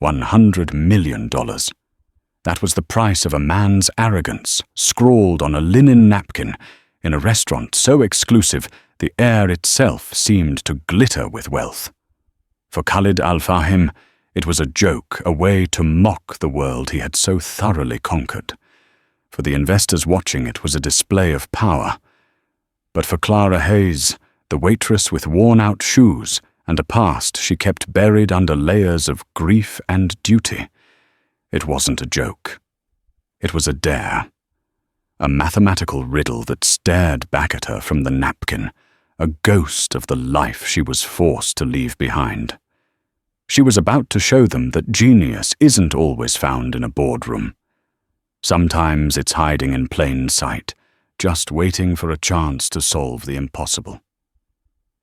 $100 million. That was the price of a man's arrogance, scrawled on a linen napkin, in a restaurant so exclusive the air itself seemed to glitter with wealth. For Khalid Al-Fahim, it was a joke, a way to mock the world he had so thoroughly conquered. For the investors watching, it was a display of power. But for Clara Hayes, the waitress with worn-out shoes and a past she kept buried under layers of grief and duty, it wasn't a joke. It was a dare. A mathematical riddle that stared back at her from the napkin, a ghost of the life she was forced to leave behind. She was about to show them that genius isn't always found in a boardroom. Sometimes it's hiding in plain sight, just waiting for a chance to solve the impossible.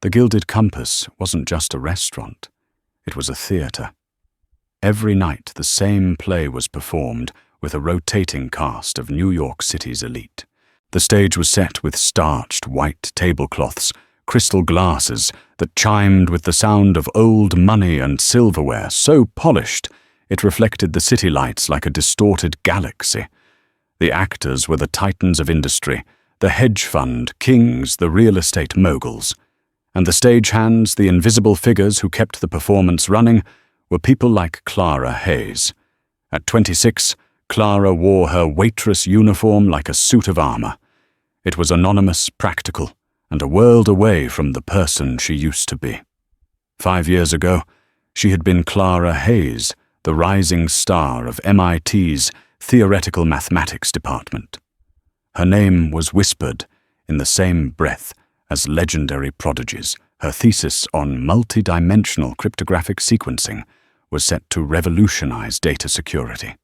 The Gilded Compass wasn't just a restaurant. It was a theatre. Every night the same play was performed with a rotating cast of New York City's elite. The stage was set with starched white tablecloths, crystal glasses that chimed with the sound of old money and silverware so polished it reflected the city lights like a distorted galaxy. The actors were the titans of industry, the hedge fund kings, the real estate moguls. And the stagehands, the invisible figures who kept the performance running, were people like Clara Hayes. At 26, Clara wore her waitress uniform like a suit of armor. It was anonymous, practical, and a world away from the person she used to be. 5 years ago, she had been Clara Hayes, the rising star of MIT's theoretical mathematics department. Her name was whispered in the same breath as legendary prodigies. Her thesis on multi-dimensional cryptographic sequencing was set to revolutionize data security.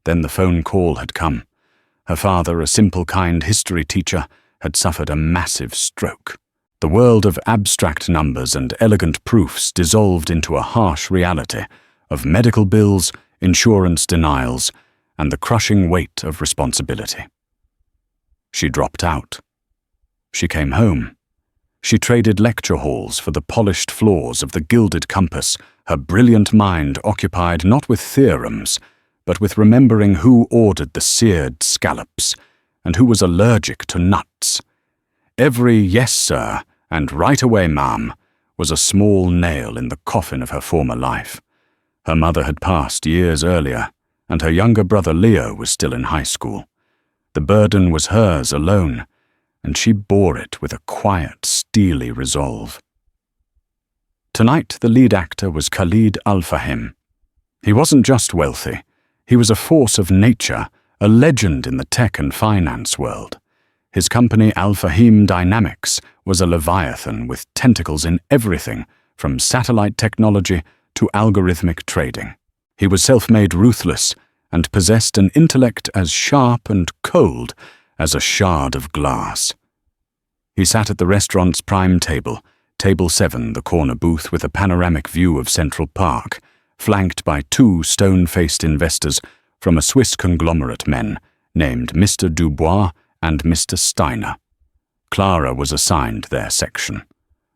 Then the phone call had come. Her father, a simple, kind history teacher, had suffered a massive stroke. The world of abstract numbers and elegant proofs dissolved into a harsh reality of medical bills, insurance denials, and the crushing weight of responsibility. She dropped out. She came home. She traded lecture halls for the polished floors of the Gilded Compass, her brilliant mind occupied not with theorems, but with remembering who ordered the seared scallops and who was allergic to nuts. Every "yes, sir," and "right away, ma'am," was a small nail in the coffin of her former life. Her mother had passed years earlier, and her younger brother Leo was still in high school. The burden was hers alone, and she bore it with a quiet, steely resolve. Tonight, the lead actor was Khalid Al-Fahim. He wasn't just wealthy. He was a force of nature, a legend in the tech and finance world. His company, Al-Fahim Dynamics, was a leviathan with tentacles in everything from satellite technology to algorithmic trading. He was self-made ruthless and possessed an intellect as sharp and cold as a shard of glass. He sat at the restaurant's prime table, Table 7, the corner booth with a panoramic view of Central Park, flanked by 2 stone-faced investors from a Swiss conglomerate men named Mr. Dubois and Mr. Steiner. Clara was assigned their section.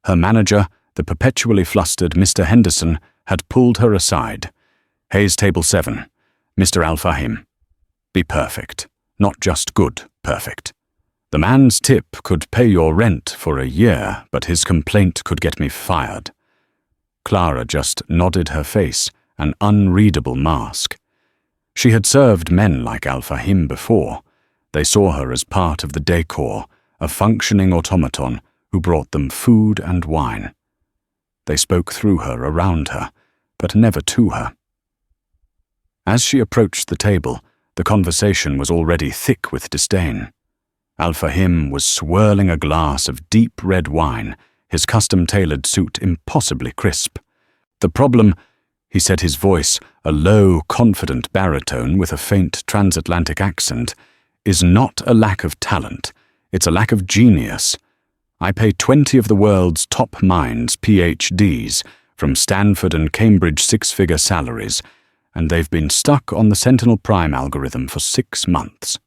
Her manager, the perpetually flustered Mr. Henderson, had pulled her aside. "Hayes, Table 7, Mr. Al-Fahim. Be perfect, not just good, perfect. The man's tip could pay your rent for a year, but his complaint could get me fired." Clara just nodded her face, an unreadable mask. She had served men like Al-Fahim before. They saw her as part of the decor, a functioning automaton who brought them food and wine. They spoke through her, around her, but never to her. As she approached the table, the conversation was already thick with disdain. Al-Fahim was swirling a glass of deep red wine, his custom-tailored suit impossibly crisp. "The problem," he said, his voice a low, confident baritone with a faint transatlantic accent, "is not a lack of talent, it's a lack of genius. I pay 20 of the world's top minds PhDs from Stanford and Cambridge 6-figure salaries, and they've been stuck on the Sentinel Prime algorithm for 6 months.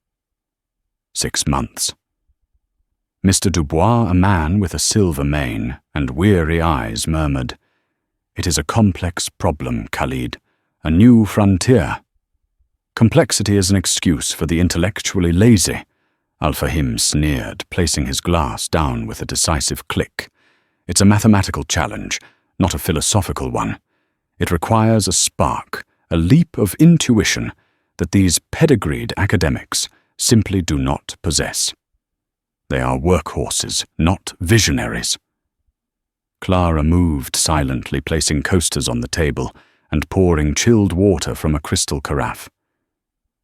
6 months. Mr. Dubois, a man with a silver mane and weary eyes, murmured, "It is a complex problem, Khalid, a new frontier. Complexity is an excuse for the intellectually lazy, Al-Fahim sneered, placing his glass down with a decisive click. It's a mathematical challenge, not a philosophical one. It requires a spark, a leap of intuition that these pedigreed academics simply do not possess. They are workhorses, not visionaries. Clara moved silently, placing coasters on the table and pouring chilled water from a crystal carafe.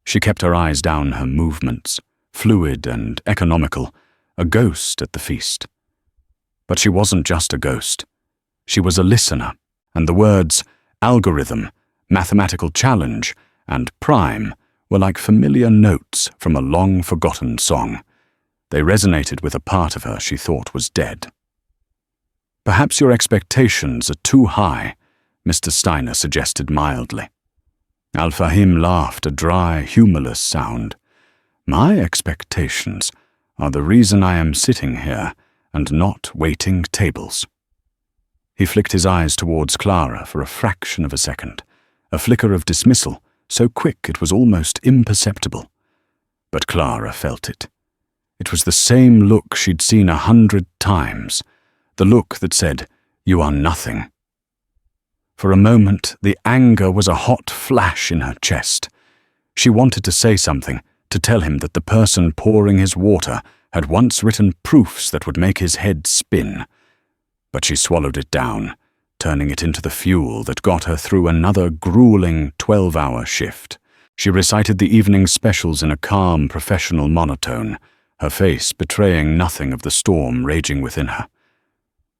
She kept her eyes down her movements, fluid and economical, a ghost at the feast. But she wasn't just a ghost. She was a listener, and the words algorithm, mathematical challenge, and prime were like familiar notes from a long-forgotten song. They resonated with a part of her she thought was dead. "Perhaps your expectations are too high," Mr. Steiner suggested mildly. Al-Fahim laughed, a dry, humorless sound. "My expectations are the reason I am sitting here and not waiting tables." He flicked his eyes towards Clara for a fraction of a second, a flicker of dismissal, so quick it was almost imperceptible. But Clara felt it. It was the same look she'd seen 100 times, the look that said, "You are nothing." For a moment, the anger was a hot flash in her chest. She wanted to say something, to tell him that the person pouring his water had once written proofs that would make his head spin. But she swallowed it down, turning it into the fuel that got her through another grueling 12-hour shift. She recited the evening specials in a calm, professional monotone, her face betraying nothing of the storm raging within her.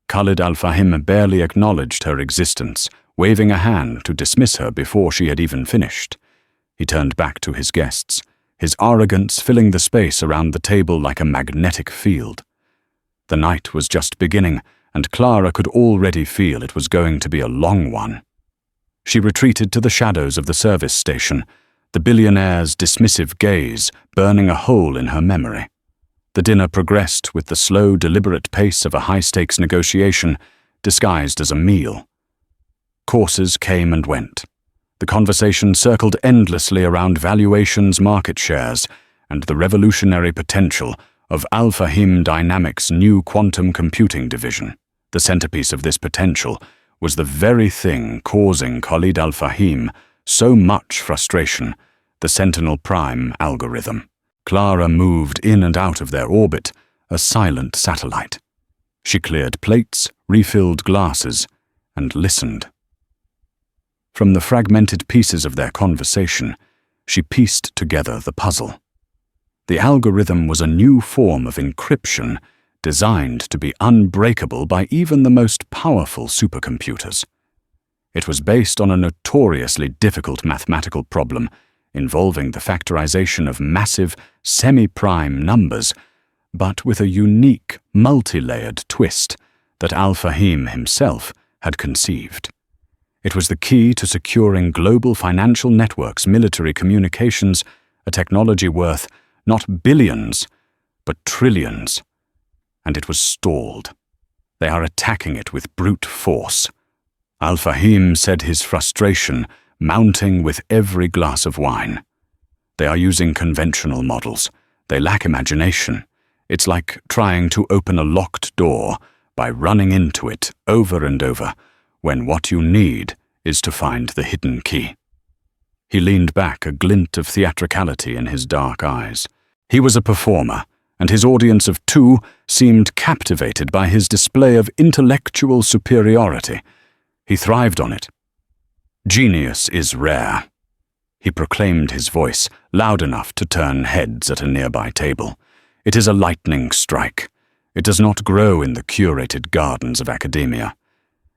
Khalid Al-Fahim barely acknowledged her existence, waving a hand to dismiss her before she had even finished. He turned back to his guests, his arrogance filling the space around the table like a magnetic field. The night was just beginning, and Clara could already feel it was going to be a long one. She retreated to the shadows of the service station, the billionaire's dismissive gaze burning a hole in her memory. The dinner progressed with the slow, deliberate pace of a high-stakes negotiation, disguised as a meal. Courses came and went. The conversation circled endlessly around valuations, market shares, and the revolutionary potential of Al-Fahim Dynamics' new quantum computing division. The centerpiece of this potential was the very thing causing Khalid Al-Fahim so much frustration, the Sentinel Prime algorithm. Clara moved in and out of their orbit, a silent satellite. She cleared plates, refilled glasses, and listened. From the fragmented pieces of their conversation, she pieced together the puzzle. The algorithm was a new form of encryption designed to be unbreakable by even the most powerful supercomputers. It was based on a notoriously difficult mathematical problem involving the factorization of massive semi-prime numbers, but with a unique, multi-layered twist that Al-Fahim himself had conceived. It was the key to securing global financial networks, military communications, a technology worth not billions, but trillions. And it was stalled. They are attacking it with brute force. Al-Fahim said, his frustration mounting with every glass of wine. They are using conventional models. They lack imagination. It's like trying to open a locked door by running into it over and over, when what you need is to find the hidden key. He leaned back, a glint of theatricality in his dark eyes. He was a performer, and his audience of two seemed captivated by his display of intellectual superiority. He thrived on it. "Genius is rare," he proclaimed, his voice loud enough to turn heads at a nearby table. "It is a lightning strike. It does not grow in the curated gardens of academia.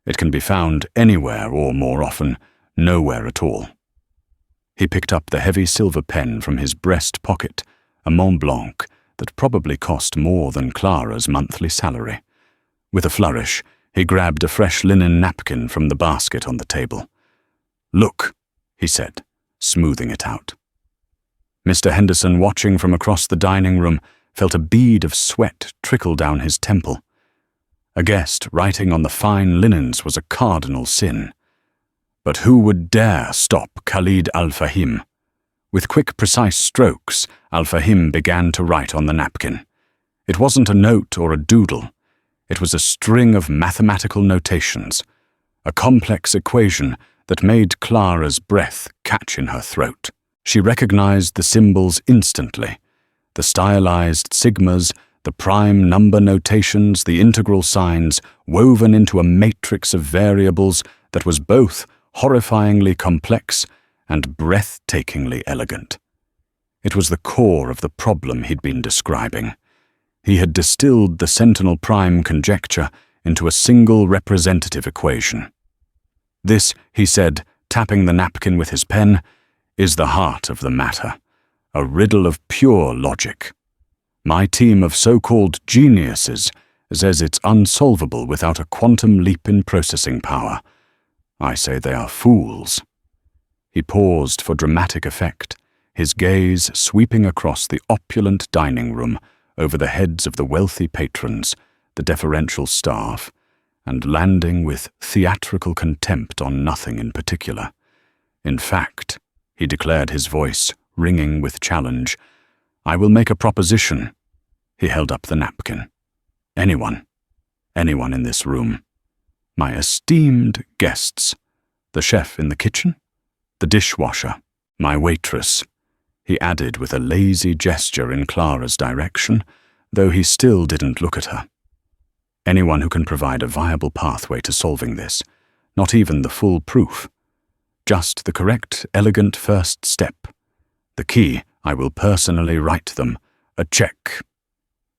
It can be found anywhere, or more often, nowhere at all." He picked up the heavy silver pen from his breast pocket, a Mont Blanc that probably cost more than Clara's monthly salary. With a flourish, he grabbed a fresh linen napkin from the basket on the table. "Look," he said, smoothing it out. Mr. Henderson, watching from across the dining room, felt a bead of sweat trickle down his temple. A guest writing on the fine linens was a cardinal sin. But who would dare stop Khalid al-Fahim? With quick, precise strokes, al-Fahim began to write on the napkin. It wasn't a note or a doodle. It was a string of mathematical notations, a complex equation that made Clara's breath catch in her throat. She recognized the symbols instantly, the stylized sigmas, the prime number notations, the integral signs, woven into a matrix of variables that was both horrifyingly complex and breathtakingly elegant. It was the core of the problem he'd been describing. He had distilled the Sentinel Prime conjecture into a single representative equation. This, he said, tapping the napkin with his pen, is the heart of the matter, a riddle of pure logic. My team of so-called geniuses says it's unsolvable without a quantum leap in processing power. I say they are fools. He paused for dramatic effect, his gaze sweeping across the opulent dining room over the heads of the wealthy patrons, the deferential staff, and landing with theatrical contempt on nothing in particular. In fact, he declared, his voice ringing with challenge, I will make a proposition. He held up the napkin. Anyone in this room, my esteemed guests, the chef in the kitchen, the dishwasher, my waitress, he added with a lazy gesture in Clara's direction, though he still didn't look at her. Anyone who can provide a viable pathway to solving this, not even the full proof. Just the correct, elegant first step. The key, I will personally write them, a check.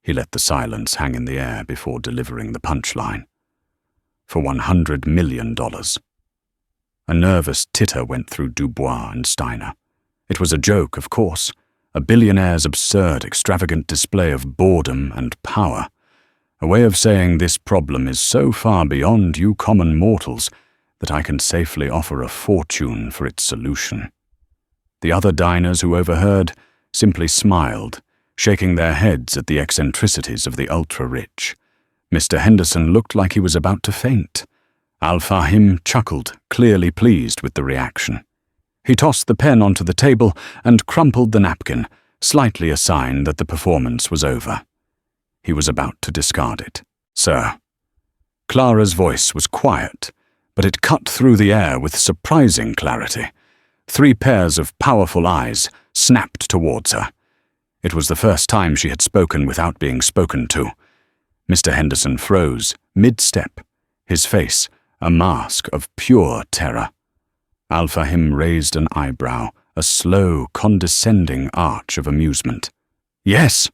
He let the silence hang in the air before delivering the punchline. For $100 million. A nervous titter went through Dubois and Steiner. It was a joke, of course, a billionaire's absurd, extravagant display of boredom and power. A way of saying this problem is so far beyond you common mortals that I can safely offer a fortune for its solution. The other diners who overheard simply smiled, shaking their heads at the eccentricities of the ultra-rich. Mr. Henderson looked like he was about to faint. Al-Fahim chuckled, clearly pleased with the reaction. He tossed the pen onto the table and crumpled the napkin, slightly a sign that the performance was over. He was about to discard it. Sir. Clara's voice was quiet, but it cut through the air with surprising clarity. 3 pairs of powerful eyes snapped towards her. It was the first time she had spoken without being spoken to. Mr. Henderson froze, mid-step, his face a mask of pure terror. Al-Fahim raised an eyebrow, a slow, condescending arch of amusement. Yes!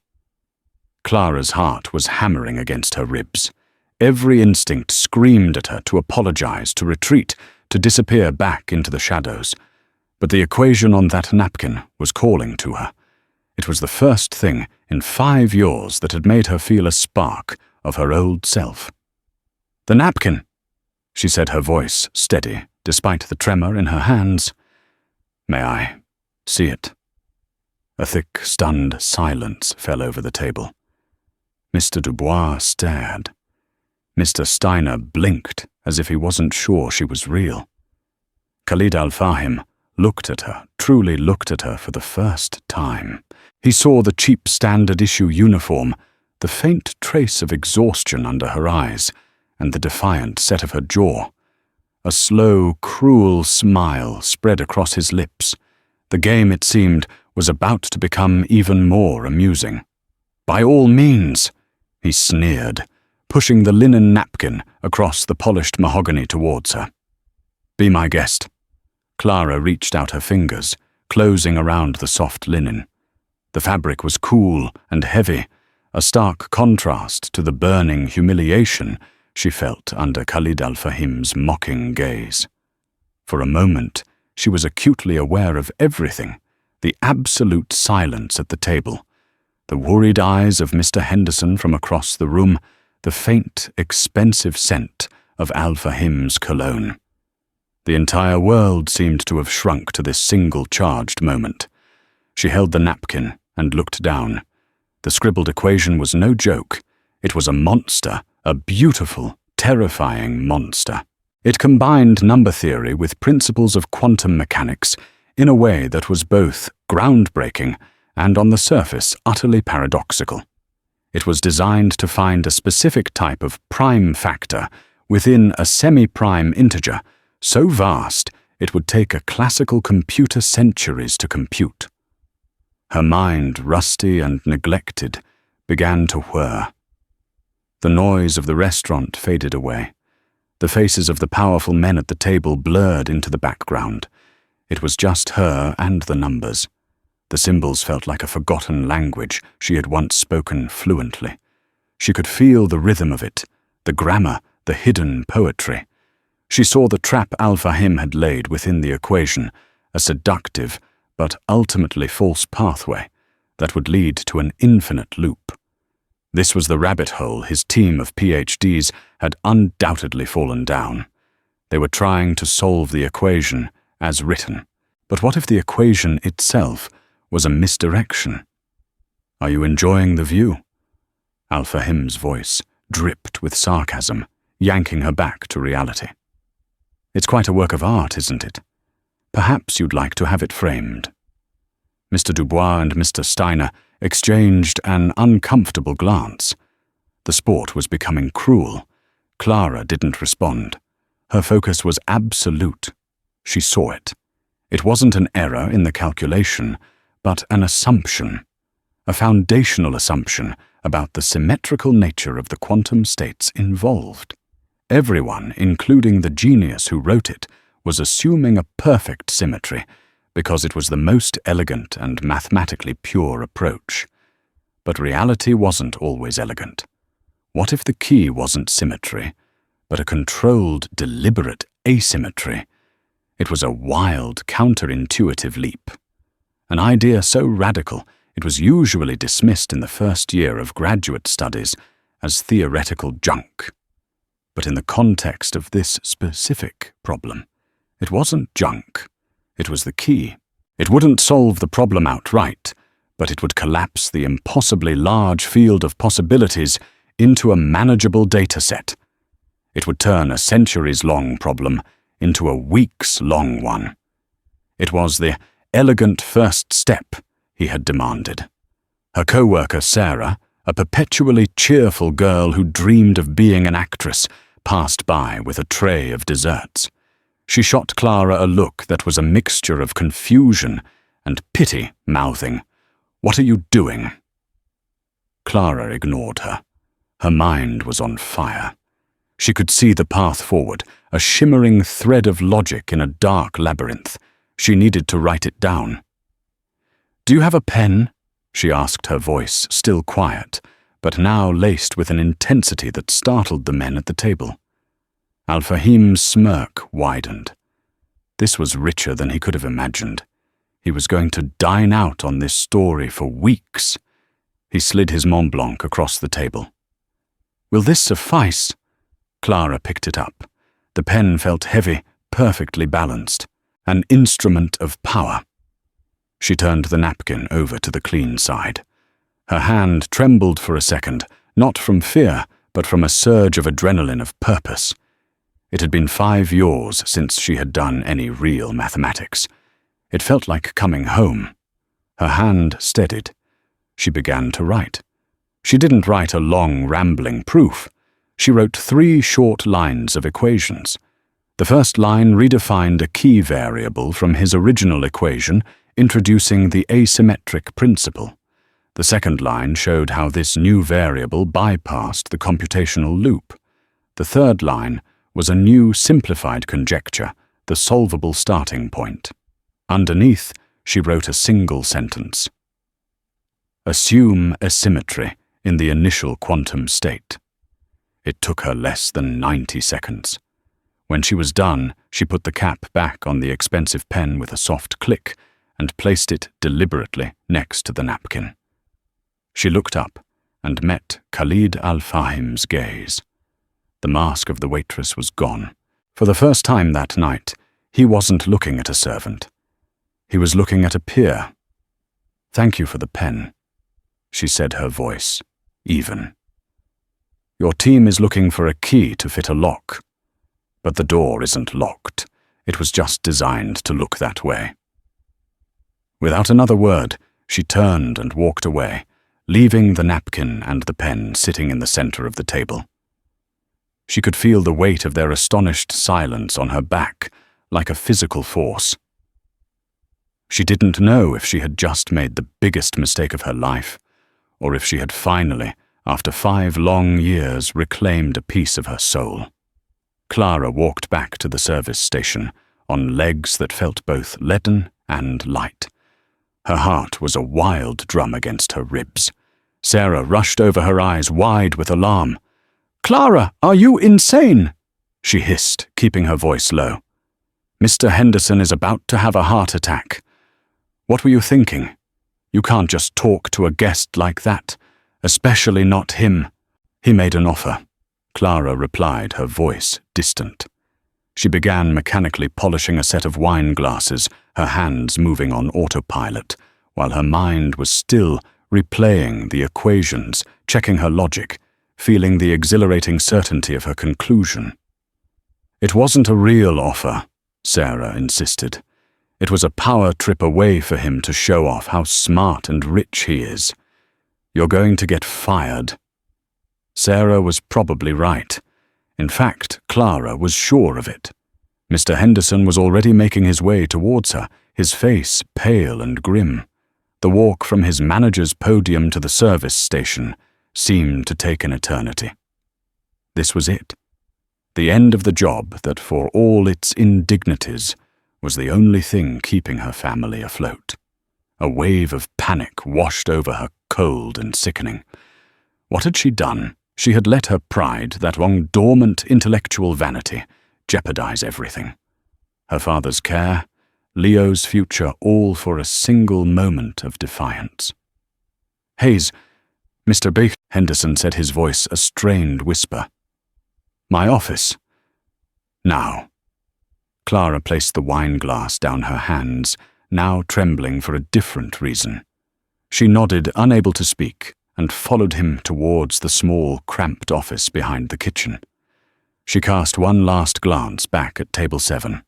Clara's heart was hammering against her ribs. Every instinct screamed at her to apologize, to retreat, to disappear back into the shadows. But the equation on that napkin was calling to her. It was the first thing in 5 years that had made her feel a spark of her old self. The napkin, she said, her voice steady, despite the tremor in her hands. May I see it? A thick, stunned silence fell over the table. Mr. Dubois stared. Mr. Steiner blinked as if he wasn't sure she was real. Khalid al-Fahim looked at her, truly looked at her for the first time. He saw the cheap standard-issue uniform, the faint trace of exhaustion under her eyes, and the defiant set of her jaw. A slow, cruel smile spread across his lips. The game, it seemed, was about to become even more amusing. By all means, he sneered, pushing the linen napkin across the polished mahogany towards her. Be my guest. Clara reached out her fingers, closing around the soft linen. The fabric was cool and heavy, a stark contrast to the burning humiliation she felt under Khalid al-Fahim's mocking gaze. For a moment, she was acutely aware of everything, the absolute silence at the table, the worried eyes of Mr. Henderson from across the room, the faint, expensive scent of al-Fahim's cologne. The entire world seemed to have shrunk to this single charged moment. She held the napkin and looked down. The scribbled equation was no joke. It was a monster, a beautiful, terrifying monster. It combined number theory with principles of quantum mechanics in a way that was both groundbreaking and, on the surface, utterly paradoxical. It was designed to find a specific type of prime factor within a semi-prime integer so vast it would take a classical computer centuries to compute. Her mind, rusty and neglected, began to whir. The noise of the restaurant faded away. The faces of the powerful men at the table blurred into the background. It was just her and the numbers. The symbols felt like a forgotten language she had once spoken fluently. She could feel the rhythm of it, the grammar, the hidden poetry. She saw the trap Al-Fahim had laid within the equation, a seductive but ultimately false pathway that would lead to an infinite loop. This was the rabbit hole his team of PhDs had undoubtedly fallen down. They were trying to solve the equation as written. But what if the equation itself was a misdirection? "Are you enjoying the view?" Al-Fahim's voice dripped with sarcasm, yanking her back to reality. "It's quite a work of art, isn't it? Perhaps you'd like to have it framed." Mr. Dubois and Mr. Steiner exchanged an uncomfortable glance. The sport was becoming cruel. Clara didn't respond. Her focus was absolute. She saw it. It wasn't an error in the calculation, but an assumption, a foundational assumption about the symmetrical nature of the quantum states involved. Everyone, including the genius who wrote it, was assuming a perfect symmetry because it was the most elegant and mathematically pure approach. But reality wasn't always elegant. What if the key wasn't symmetry, but a controlled, deliberate asymmetry? It was a wild, counterintuitive leap. An idea so radical it was usually dismissed in the first year of graduate studies as theoretical junk. But in the context of this specific problem, it wasn't junk. It was the key. It wouldn't solve the problem outright, but it would collapse the impossibly large field of possibilities into a manageable data set. It would turn a centuries-long problem into a weeks-long one. It was the elegant first step he had demanded. Her co-worker Sarah, a perpetually cheerful girl who dreamed of being an actress, passed by with a tray of desserts. She shot Clara a look that was a mixture of confusion and pity, mouthing, "What are you doing?" Clara ignored her. Her mind was on fire. She could see the path forward, a shimmering thread of logic in a dark labyrinth. She needed to write it down. "Do you have a pen?" she asked, her voice still quiet, but now laced with an intensity that startled the men at the table. Al-Fahim's smirk widened. This was richer than he could have imagined. He was going to dine out on this story for weeks. He slid his Mont Blanc across the table. "Will this suffice?" Clara picked it up. The pen felt heavy, perfectly balanced, an instrument of power. She turned the napkin over to the clean side. Her hand trembled for a second, not from fear, but from a surge of adrenaline of purpose. It had been 5 years since she had done any real mathematics. It felt like coming home. Her hand steadied. She began to write. She didn't write a long, rambling proof. She wrote 3 short lines of equations. The first line redefined a key variable from his original equation, introducing the asymmetric principle. The second line showed how this new variable bypassed the computational loop. The third line was a new simplified conjecture, the solvable starting point. Underneath, she wrote a single sentence. "Assume asymmetry in the initial quantum state." It took her less than 90 seconds. When she was done, she put the cap back on the expensive pen with a soft click and placed it deliberately next to the napkin. She looked up and met Khalid Al-Fahim's gaze. The mask of the waitress was gone. For the first time that night, he wasn't looking at a servant. He was looking at a peer. "Thank you for the pen," she said, her voice even. "Your team is looking for a key to fit a lock." But the door isn't locked. It was just designed to look that way. Without another word, she turned and walked away, leaving the napkin and the pen sitting in the center of the table. She could feel the weight of their astonished silence on her back, like a physical force. She didn't know if she had just made the biggest mistake of her life, or if she had finally, after 5 long years, reclaimed a piece of her soul. Clara walked back to the service station, on legs that felt both leaden and light. Her heart was a wild drum against her ribs. Sarah rushed over, her eyes wide with alarm. "Clara, are you insane?" she hissed, keeping her voice low. "Mr. Henderson is about to have a heart attack. What were you thinking? You can't just talk to a guest like that, especially not him." "He made an offer," Clara replied, her voice distant. She began mechanically polishing a set of wine glasses, her hands moving on autopilot, while her mind was still replaying the equations, checking her logic, feeling the exhilarating certainty of her conclusion. "It wasn't a real offer," Sarah insisted. "It was a power trip away for him to show off how smart and rich he is. You're going to get fired." Sarah was probably right. In fact, Clara was sure of it. Mr. Henderson was already making his way towards her, his face pale and grim. The walk from his manager's podium to the service station seemed to take an eternity. This was it. The end of the job that, for all its indignities, was the only thing keeping her family afloat. A wave of panic washed over her, cold and sickening. What had she done? She had let her pride, that long dormant intellectual vanity, jeopardize everything. Her father's care, Leo's future, all for a single moment of defiance. "Hayes, Mr. B," Henderson said, his voice a strained whisper. "My office." "Now." Clara placed the wine glass down her hands, now trembling for a different reason. She nodded, unable to speak, and followed him towards the small, cramped office behind the kitchen. She cast one last glance back at table 7.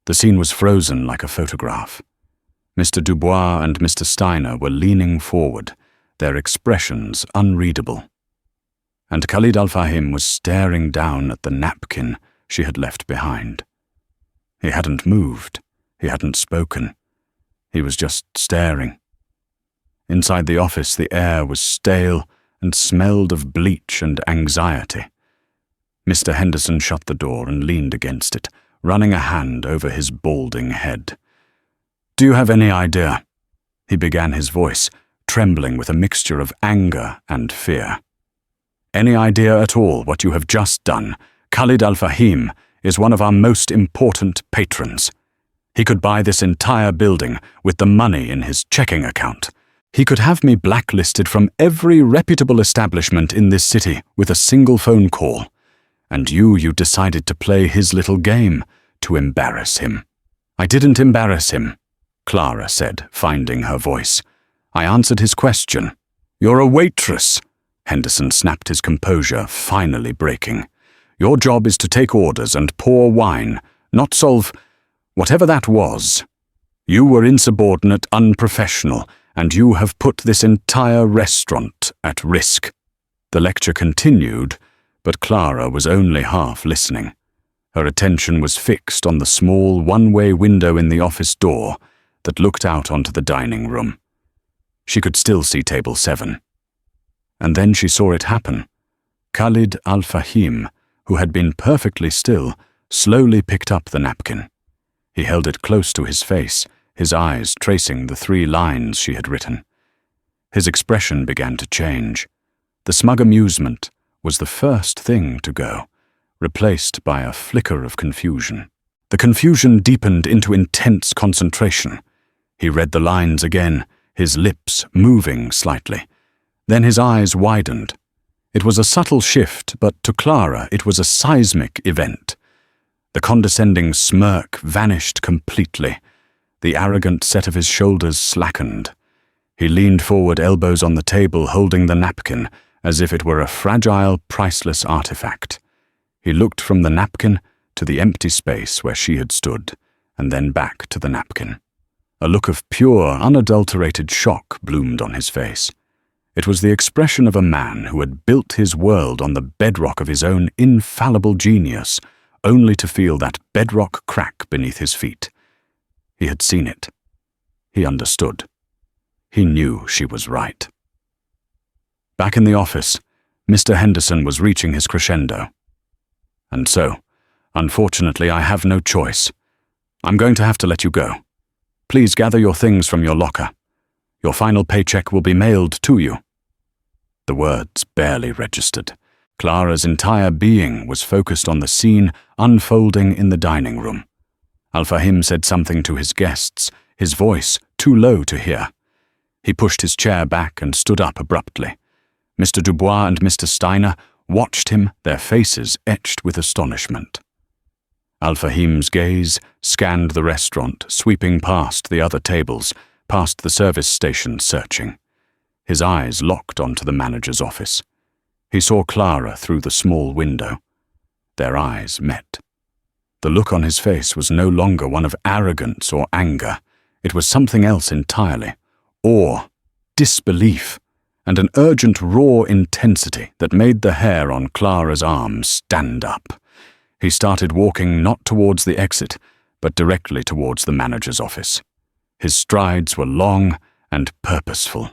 The scene was frozen like a photograph. Mr. Dubois and Mr. Steiner were leaning forward, their expressions unreadable. And Khalid Al-Fahim was staring down at the napkin she had left behind. He hadn't moved. He hadn't spoken. He was just staring. Inside the office, the air was stale and smelled of bleach and anxiety. Mr. Henderson shut the door and leaned against it, running a hand over his balding head. "Do you have any idea?" He began, his voice trembling with a mixture of anger and fear. "Any idea at all what you have just done? Khalid Al-Fahim is one of our most important patrons. He could buy this entire building with the money in his checking account. He could have me blacklisted from every reputable establishment in this city with a single phone call. And you decided to play his little game, to embarrass him." "I didn't embarrass him," Clara said, finding her voice. "I answered his question." "You're a waitress," Henderson snapped, his composure finally breaking. "Your job is to take orders and pour wine, not solve whatever that was. You were insubordinate, unprofessional, and you have put this entire restaurant at risk." The lecture continued, but Clara was only half listening. Her attention was fixed on the small one-way window in the office door that looked out onto the dining room. She could still see table 7. And then she saw it happen. Khalid Al-Fahim, who had been perfectly still, slowly picked up the napkin. He held it close to his face, his eyes tracing the 3 lines she had written. His expression began to change. The smug amusement was the first thing to go, replaced by a flicker of confusion. The confusion deepened into intense concentration. He read the lines again, his lips moving slightly. Then his eyes widened. It was a subtle shift, but to Clara it was a seismic event. The condescending smirk vanished completely. The arrogant set of his shoulders slackened. He leaned forward, elbows on the table, holding the napkin, as if it were a fragile, priceless artifact. He looked from the napkin to the empty space where she had stood, and then back to the napkin. A look of pure, unadulterated shock bloomed on his face. It was the expression of a man who had built his world on the bedrock of his own infallible genius, only to feel that bedrock crack beneath his feet. He had seen it. He understood. He knew she was right. Back in the office, Mr. Henderson was reaching his crescendo. "And so, unfortunately, I have no choice. I'm going to have to let you go. Please gather your things from your locker. Your final paycheck will be mailed to you." The words barely registered. Clara's entire being was focused on the scene unfolding in the dining room. Al-Fahim said something to his guests, his voice too low to hear. He pushed his chair back and stood up abruptly. Mr. Dubois and Mr. Steiner watched him, their faces etched with astonishment. Al-Fahim's gaze scanned the restaurant, sweeping past the other tables, past the service station, searching. His eyes locked onto the manager's office. He saw Clara through the small window. Their eyes met. The look on his face was no longer one of arrogance or anger. It was something else entirely. Awe, disbelief, and an urgent raw intensity that made the hair on Clara's arms stand up. He started walking not towards the exit, but directly towards the manager's office. His strides were long and purposeful.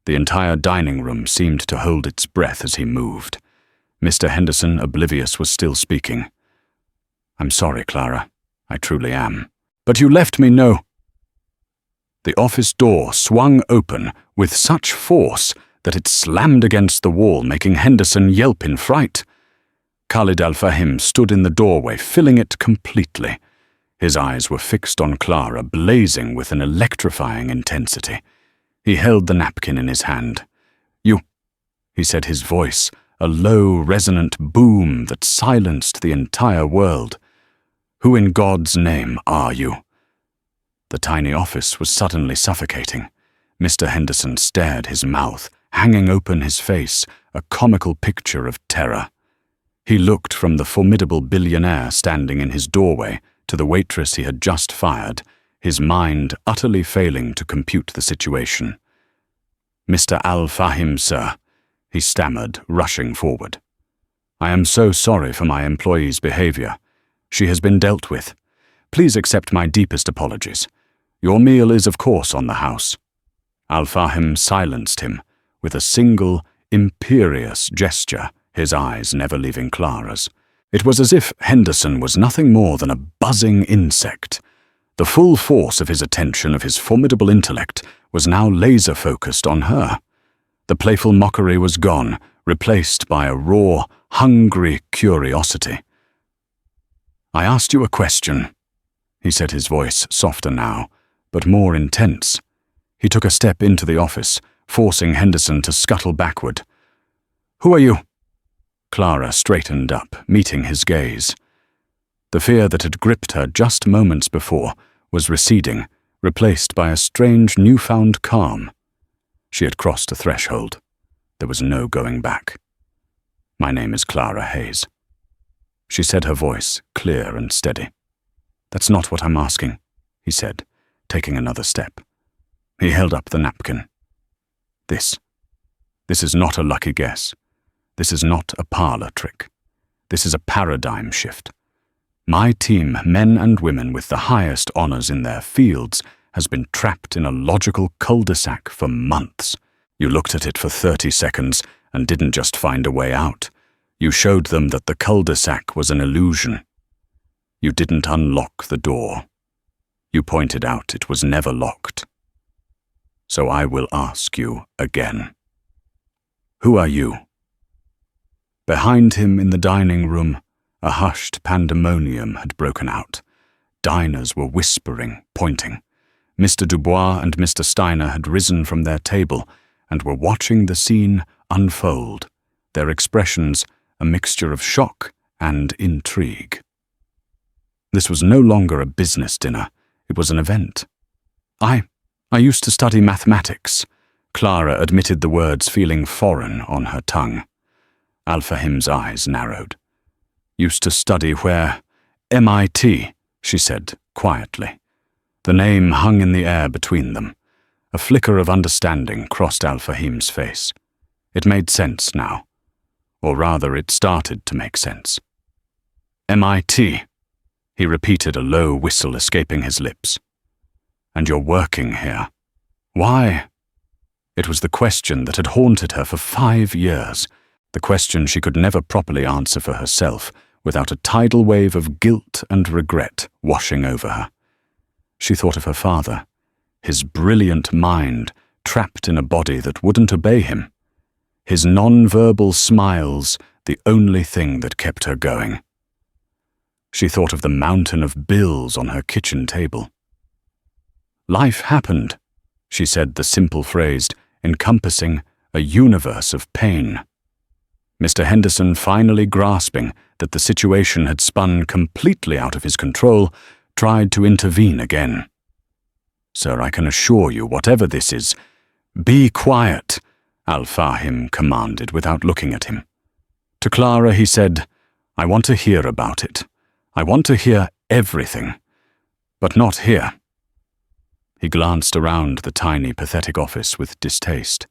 The entire dining room seemed to hold its breath as he moved. Mr. Henderson, oblivious, was still speaking. "I'm sorry, Clara. I truly am. But you left me no—" The office door swung open with such force that it slammed against the wall, making Henderson yelp in fright. Khalid Al-Fahim stood in the doorway, filling it completely. His eyes were fixed on Clara, blazing with an electrifying intensity. He held the napkin in his hand. "You," he said, his voice a low, resonant boom that silenced the entire world. "Who in God's name are you?" The tiny office was suddenly suffocating. Mr. Henderson stared, his mouth hanging open, his face a comical picture of terror. He looked from the formidable billionaire standing in his doorway to the waitress he had just fired, his mind utterly failing to compute the situation. "Mr. Al-Fahim, sir," he stammered, rushing forward. "I am so sorry for my employee's behavior. She has been dealt with. Please accept my deepest apologies. Your meal is, of course, on the house." Al-Fahim silenced him with a single, imperious gesture, his eyes never leaving Clara's. It was as if Henderson was nothing more than a buzzing insect. The full force of his attention, of his formidable intellect, was now laser-focused on her. The playful mockery was gone, replaced by a raw, hungry curiosity. "I asked you a question," he said, his voice softer now, but more intense. He took a step into the office, forcing Henderson to scuttle backward. "Who are you?" Clara straightened up, meeting his gaze. The fear that had gripped her just moments before was receding, replaced by a strange newfound calm. She had crossed a threshold. There was no going back. "My name is Clara Hayes," she said, her voice clear and steady. "That's not what I'm asking," he said, taking another step. He held up the napkin. This is not a lucky guess. This is not a parlor trick. This is a paradigm shift. My team, men and women with the highest honors in their fields, has been trapped in a logical cul-de-sac for months. You looked at it for 30 seconds and didn't just find a way out. You showed them that the cul-de-sac was an illusion. You didn't unlock the door. You pointed out it was never locked. So I will ask you again. Who are you? Behind him in the dining room, a hushed pandemonium had broken out. Diners were whispering, pointing. Mr. Dubois and Mr. Steiner had risen from their table and were watching the scene unfold, their expressions a mixture of shock and intrigue. This was no longer a business dinner, it was an event. I used to study mathematics. Clara admitted the words, feeling foreign on her tongue. Al-Fahim's eyes narrowed. Used to study where MIT, she said quietly. The name hung in the air between them. A flicker of understanding crossed Al-Fahim's face. It made sense now. Or rather, it started to make sense. MIT, he repeated, a low whistle escaping his lips. And you're working here. Why? It was the question that had haunted her for 5 years, the question she could never properly answer for herself without a tidal wave of guilt and regret washing over her. She thought of her father, his brilliant mind trapped in a body that wouldn't obey him, his non-verbal smiles the only thing that kept her going. She thought of the mountain of bills on her kitchen table. Life happened, she said the simple phrase, encompassing a universe of pain. Mr. Henderson, finally grasping that the situation had spun completely out of his control, tried to intervene again. Sir, I can assure you, whatever this is, be quiet, Al-Fahim commanded without looking at him. To Clara he said, I want to hear about it. I want to hear everything, but not here. He glanced around the tiny, pathetic office with distaste.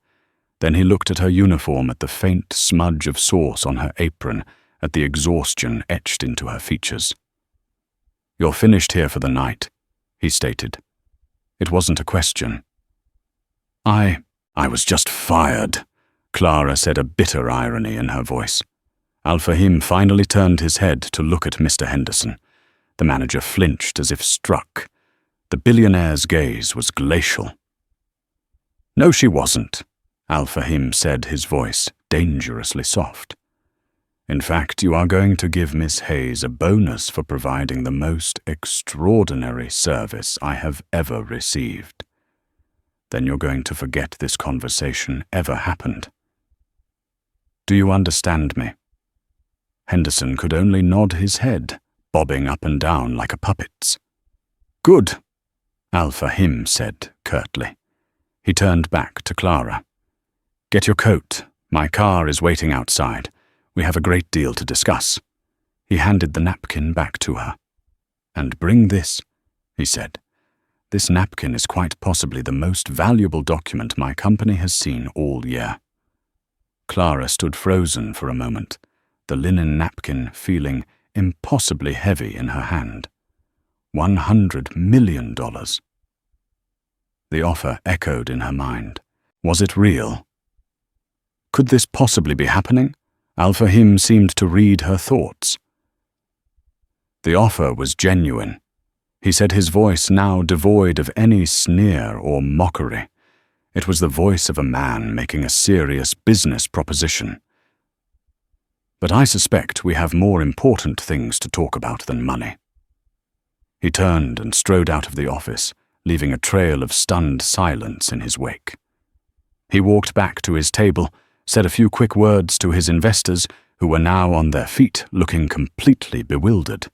Then he looked at her uniform, at the faint smudge of sauce on her apron, at the exhaustion etched into her features. You're finished here for the night, he stated. It wasn't a question. I was just fired, Clara said, a bitter irony in her voice. Al-Fahim finally turned his head to look at Mr. Henderson. The manager flinched as if struck. The billionaire's gaze was glacial. No, she wasn't, Al-Fahim said, his voice dangerously soft. In fact, you are going to give Miss Hayes a bonus for providing the most extraordinary service I have ever received. Then you're going to forget this conversation ever happened. Do you understand me? Henderson could only nod his head, bobbing up and down like a puppet's. Good, Al-Fahim said curtly. He turned back to Clara. Get your coat. My car is waiting outside. We have a great deal to discuss. He handed the napkin back to her. And bring this, he said. This napkin is quite possibly the most valuable document my company has seen all year. Clara stood frozen for a moment, the linen napkin feeling impossibly heavy in her hand. $100 million. The offer echoed in her mind. Was it real? Could this possibly be happening? Al-Fahim seemed to read her thoughts. The offer was genuine. He said, his voice now devoid of any sneer or mockery. It was the voice of a man making a serious business proposition. But I suspect we have more important things to talk about than money. He turned and strode out of the office, leaving a trail of stunned silence in his wake. He walked back to his table, said a few quick words to his investors, who were now on their feet, looking completely bewildered.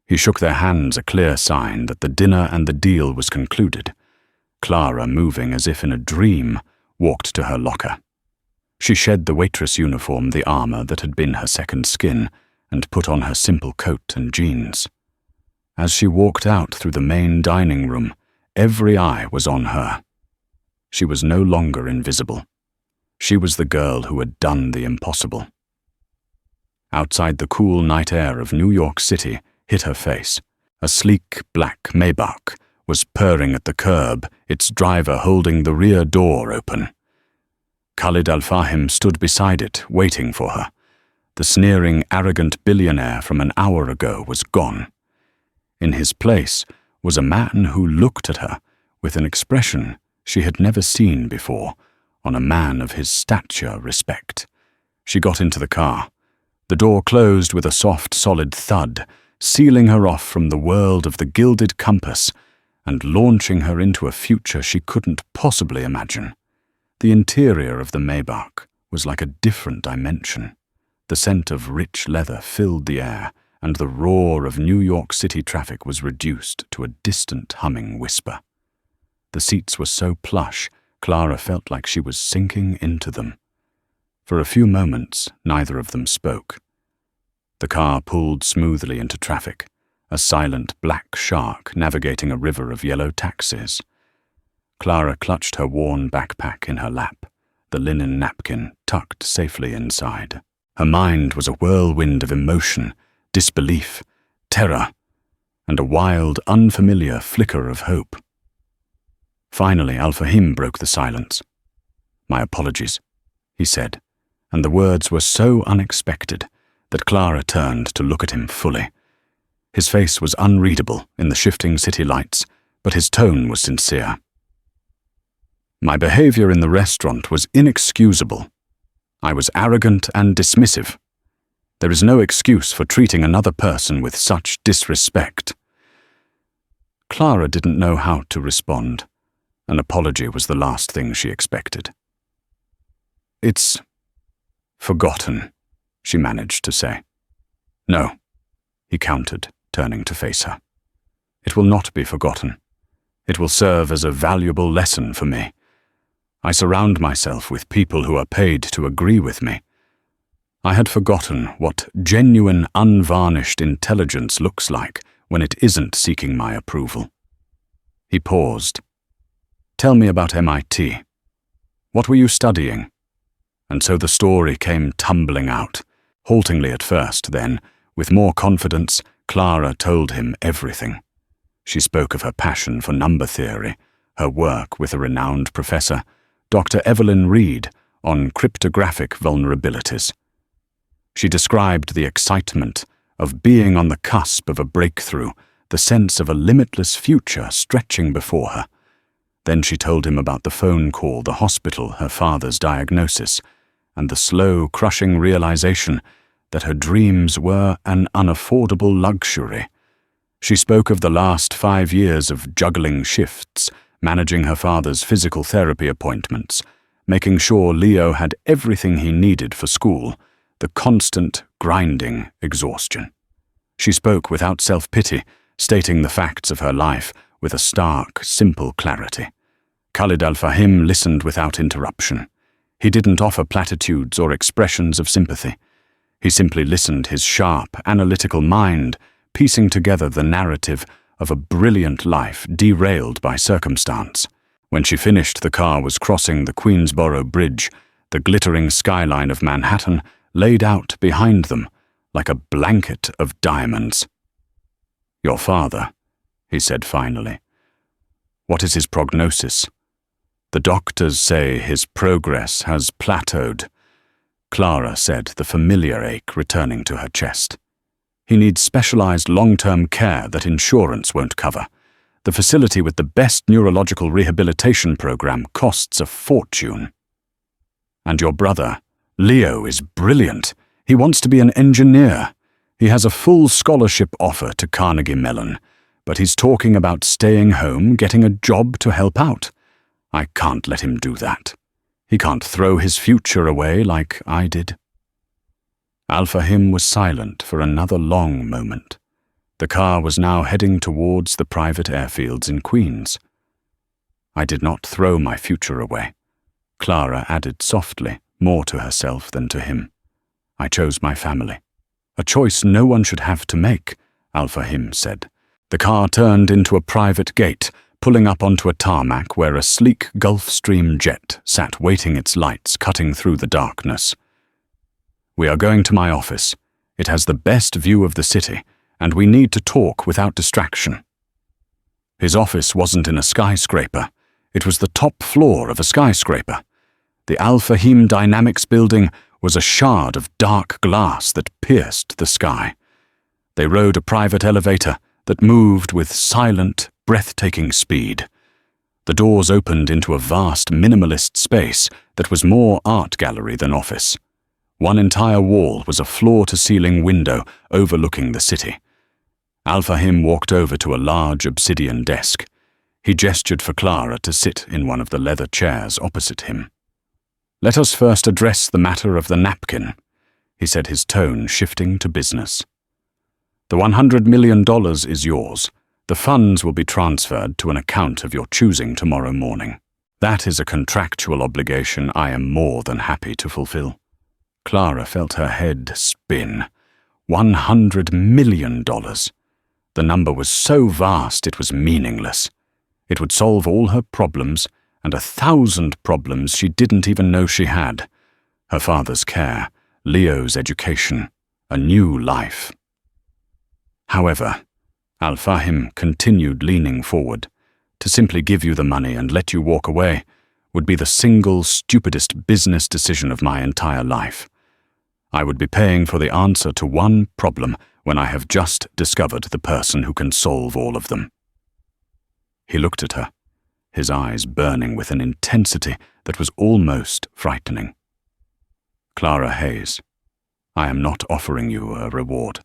He shook their hands, a clear sign that the dinner and the deal was concluded. Clara, moving as if in a dream, walked to her locker. She shed the waitress uniform, the armor that had been her second skin, and put on her simple coat and jeans. As she walked out through the main dining room, every eye was on her. She was no longer invisible. She was the girl who had done the impossible. Outside, the cool night air of New York City hit her face. A sleek black Maybach was purring at the curb, its driver holding the rear door open. Khalid Al-Fahim stood beside it, waiting for her. The sneering, arrogant billionaire from an hour ago was gone. In his place was a man who looked at her with an expression she had never seen before on a man of his stature respect. She got into the car. The door closed with a soft, solid thud, sealing her off from the world of the gilded compass and launching her into a future she couldn't possibly imagine. The interior of the Maybach was like a different dimension. The scent of rich leather filled the air, and the roar of New York City traffic was reduced to a distant humming whisper. The seats were so plush, Clara felt like she was sinking into them. For a few moments, neither of them spoke. The car pulled smoothly into traffic. a silent black shark navigating a river of yellow taxis. Clara clutched her worn backpack in her lap, the linen napkin tucked safely inside. Her mind was a whirlwind of emotion, disbelief, terror, and a wild, unfamiliar flicker of hope. Finally, Al-Fahim broke the silence. "My apologies," he said, and the words were so unexpected that Clara turned to look at him fully. His face was unreadable in the shifting city lights, but his tone was sincere. "My behavior in the restaurant was inexcusable. I was arrogant and dismissive. There is no excuse for treating another person with such disrespect." Clara didn't know how to respond. An apology was the last thing she expected. "It's forgotten," she managed to say. "No," he countered, turning to face her. "It will not be forgotten. It will serve as a valuable lesson for me. I surround myself with people who are paid to agree with me. I had forgotten what genuine, unvarnished intelligence looks like when it isn't seeking my approval." He paused. "Tell me about MIT. What were you studying?" And so the story came tumbling out, haltingly at first, then, with more confidence, Clara told him everything. She spoke of her passion for number theory, her work with a renowned professor, Dr. Evelyn Reed, on cryptographic vulnerabilities. She described the excitement of being on the cusp of a breakthrough, the sense of a limitless future stretching before her. Then she told him about the phone call, the hospital, her father's diagnosis, and the slow, crushing realization that her dreams were an unaffordable luxury. She spoke of the last 5 years of juggling shifts, managing her father's physical therapy appointments, making sure Leo had everything he needed for school, the constant, grinding exhaustion. She spoke without self-pity, stating the facts of her life with a stark, simple clarity. Khalid Al-Fahim listened without interruption. He didn't offer platitudes or expressions of sympathy. He simply listened, his sharp, analytical mind piecing together the narrative of a brilliant life derailed by circumstance. When she finished, the car was crossing the Queensboro Bridge, the glittering skyline of Manhattan laid out behind them like a blanket of diamonds. "Your father," he said finally. "What is his prognosis?" "The doctors say his progress has plateaued," Clara said, the familiar ache returning to her chest. "He needs specialized long-term care that insurance won't cover. The facility with the best neurological rehabilitation program costs a fortune." "And your brother, Leo, is brilliant. He wants to be an engineer. He has a full scholarship offer to Carnegie Mellon, but he's talking about staying home, getting a job to help out. I can't let him do that. He can't throw his future away like I did." Al-Fahim was silent for another long moment. The car was now heading towards the private airfields in Queens. "I did not throw my future away," Clara added softly, more to herself than to him. "I chose my family. A choice no one should have to make," Al-Fahim said. The car turned into a private gate, pulling up onto a tarmac where a sleek Gulfstream jet sat waiting, its lights cutting through the darkness. "We are going to my office. It has the best view of the city, and we need to talk without distraction." His office wasn't in a skyscraper. It was the top floor of a skyscraper. The Al-Fahim Dynamics building was a shard of dark glass that pierced the sky. They rode a private elevator that moved with silent, breathtaking speed. The doors opened into a vast minimalist space that was more art gallery than office. One entire wall was a floor-to-ceiling window overlooking the city. Al-Fahim walked over to a large obsidian desk. He gestured for Clara to sit in one of the leather chairs opposite him. "Let us first address the matter of the napkin," he said, his tone shifting to business. "The $100 million is yours. The funds will be transferred to an account of your choosing tomorrow morning. That is a contractual obligation I am more than happy to fulfill." Clara felt her head spin. $100 million. The number was so vast it was meaningless. It would solve all her problems and 1,000 problems she didn't even know she had. Her father's care, Leo's education, a new life. However, Al-Fahim continued leaning forward. To simply give you the money and let you walk away would be the single stupidest business decision of my entire life. I would be paying for the answer to one problem when I have just discovered the person who can solve all of them. He looked at her, his eyes burning with an intensity that was almost frightening. Clara Hayes, I am not offering you a reward.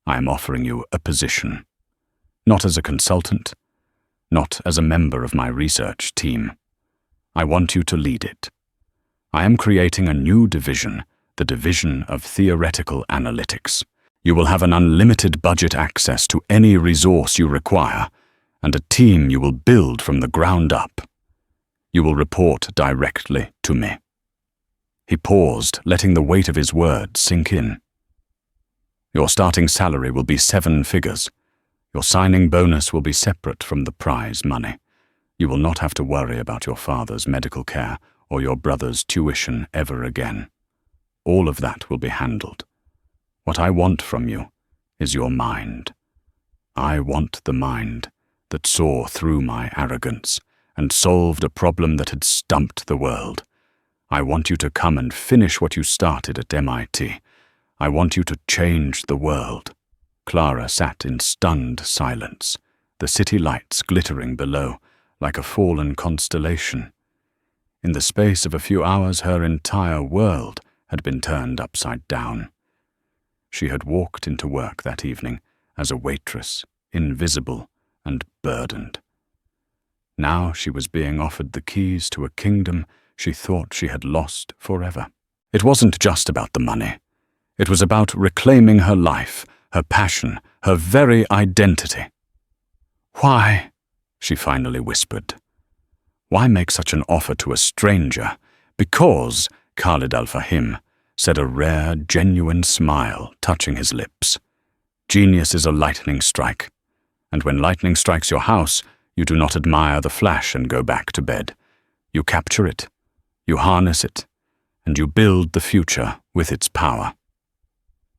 I am offering you a position. Not as a consultant, not as a member of my research team. I want you to lead it. I am creating a new division, the division of theoretical analytics. You will have an unlimited budget access to any resource you require, and a team you will build from the ground up. You will report directly to me. He paused, letting the weight of his words sink in. Your starting salary will be 7 figures. Your signing bonus will be separate from the prize money. You will not have to worry about your father's medical care or your brother's tuition ever again. All of that will be handled. What I want from you is your mind. I want the mind that saw through my arrogance and solved a problem that had stumped the world. I want you to come and finish what you started at MIT. I want you to change the world. Clara sat in stunned silence, the city lights glittering below like a fallen constellation. In the space of a few hours, her entire world had been turned upside down. She had walked into work that evening as a waitress, invisible and burdened. Now she was being offered the keys to a kingdom she thought she had lost forever. It wasn't just about the money. It was about reclaiming her life, her passion, her very identity. Why, she finally whispered. Why make such an offer to a stranger? Because, Khalid Al-Fahim said, a rare, genuine smile touching his lips. Genius is a lightning strike, and when lightning strikes your house, you do not admire the flash and go back to bed. You capture it, you harness it, and you build the future with its power.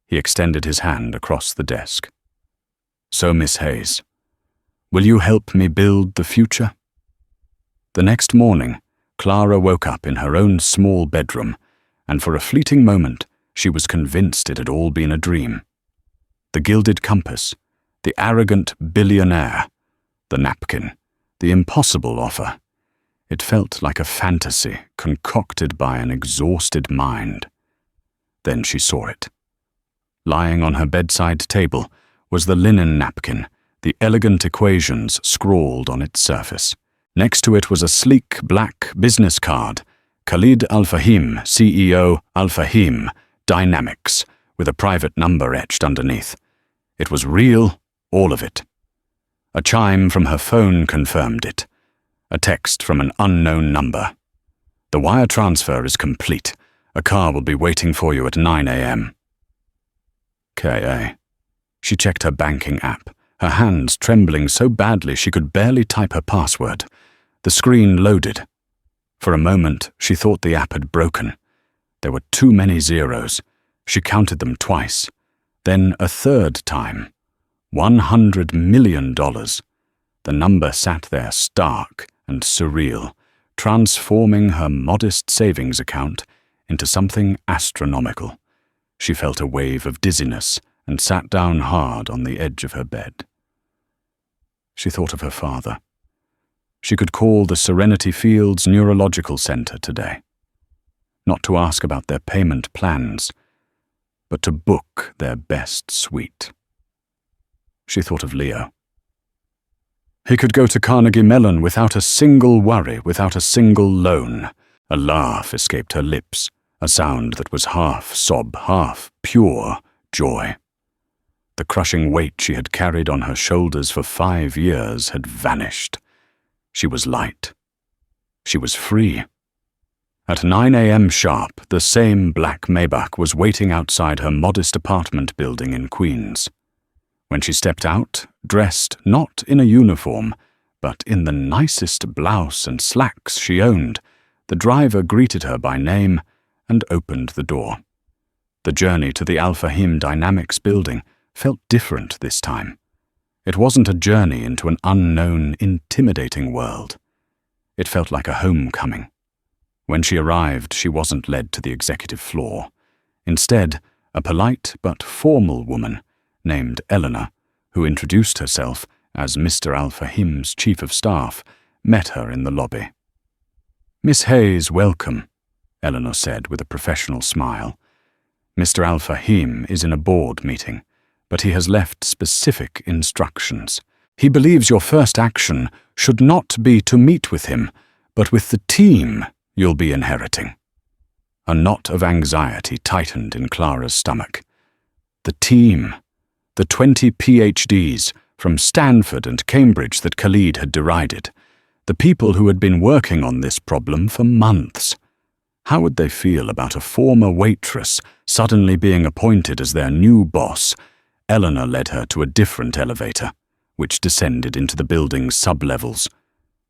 He extended his hand across the desk. So, Miss Hayes, will you help me build the future? The next morning, Clara woke up in her own small bedroom, and for a fleeting moment, she was convinced it had all been a dream. The gilded compass, the arrogant billionaire, the napkin, the impossible offer. It felt like a fantasy concocted by an exhausted mind. Then she saw it. Lying on her bedside table was the linen napkin, the elegant equations scrawled on its surface. Next to it was a sleek black business card, Khalid Al-Fahim, CEO Al-Fahim, Dynamics, with a private number etched underneath. It was real, all of it. A chime from her phone confirmed it. A text from an unknown number. The wire transfer is complete. A car will be waiting for you at 9 a.m. K.A. She checked her banking app, her hands trembling so badly she could barely type her password. The screen loaded. For a moment, she thought the app had broken. There were too many zeros. She counted them twice. Then a third time. $100 million. The number sat there stark and surreal, transforming her modest savings account into something astronomical. She felt a wave of dizziness and sat down hard on the edge of her bed. She thought of her father. She could call the Serenity Fields Neurological Center today. Not to ask about their payment plans, but to book their best suite. She thought of Leo. He could go to Carnegie Mellon without a single worry, without a single loan. A laugh escaped her lips, a sound that was half sob, half pure joy. The crushing weight she had carried on her shoulders for 5 years had vanished. She was light. She was free. At 9 a.m. sharp, the same black Maybach was waiting outside her modest apartment building in Queens. When she stepped out, dressed not in a uniform, but in the nicest blouse and slacks she owned. The driver greeted her by name and opened the door. The journey to the Al-Fahim Dynamics building felt different this time. It wasn't a journey into an unknown, intimidating world. It felt like a homecoming. When she arrived, she wasn't led to the executive floor. Instead, a polite but formal woman named Eleanor, who introduced herself as Mr. Al-Fahim's chief of staff, met her in the lobby. "Miss Hayes, welcome," Eleanor said with a professional smile. "Mr. Al-Fahim is in a board meeting, but he has left specific instructions. He believes your first action should not be to meet with him, but with the team you'll be inheriting." A knot of anxiety tightened in Clara's stomach. The team, the 20 PhDs from Stanford and Cambridge that Khalid had derided, the people who had been working on this problem for months. How would they feel about a former waitress suddenly being appointed as their new boss? Eleanor led her to a different elevator, which descended into the building's sublevels.